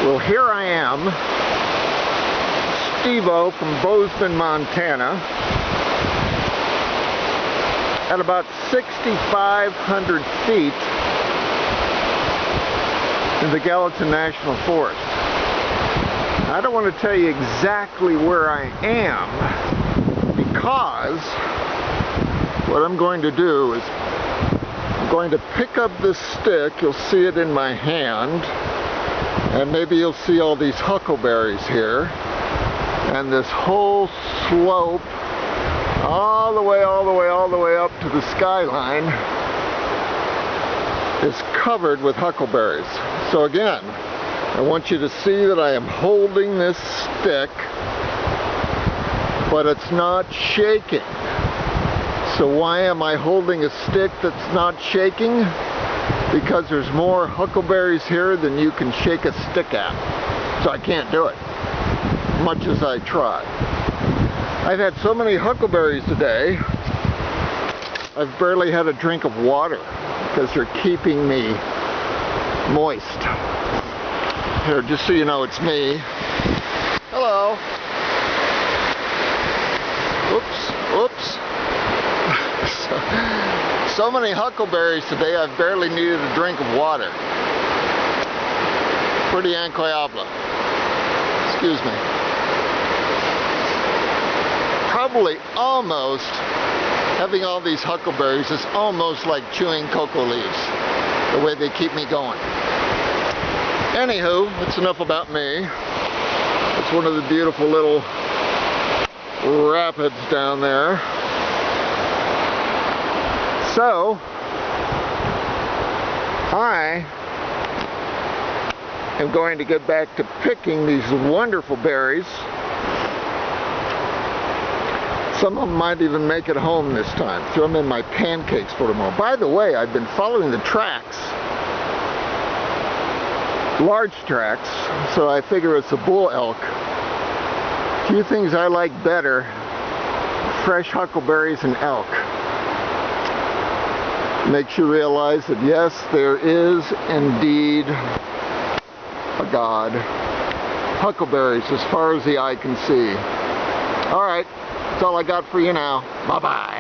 Well, here I am, Steve-O from Bozeman, Montana, at about 6,500 feet in the Gallatin National Forest. I don't want to tell you exactly where I am, because what I'm going to do is I'm going to pick up this stick. You'll see it in my hand, and maybe you'll see all these huckleberries here, and this whole slope all the way up to the skyline is covered with huckleberries. So again, I want you to see that I am holding this stick, but it's not shaking. So why am I holding a stick that's not shaking? Because there's more huckleberries here than you can shake a stick at. So I can't do it, much as I try. I've had so many huckleberries today, I've barely had a drink of water because they're keeping me moist. Here, just so you know, it's me. Hello. Oops. So many huckleberries today, I've barely needed a drink of water. Pretty incroyable. Excuse me. Probably almost, having all these huckleberries is almost like chewing cocoa leaves, the way they keep me going. Anywho, that's enough about me. It's one of the beautiful little rapids down there. So, I am going to get back to picking these wonderful berries. Some of them might even make it home this time. Throw them in my pancakes for tomorrow. By the way, I've been following the tracks. Large tracks, so I figure it's a bull elk. A few things I like better: fresh huckleberries and elk. Makes you realize that yes, there is indeed a God. Huckleberries as far as the eye can see. Alright, that's all I got for you now. Bye-bye.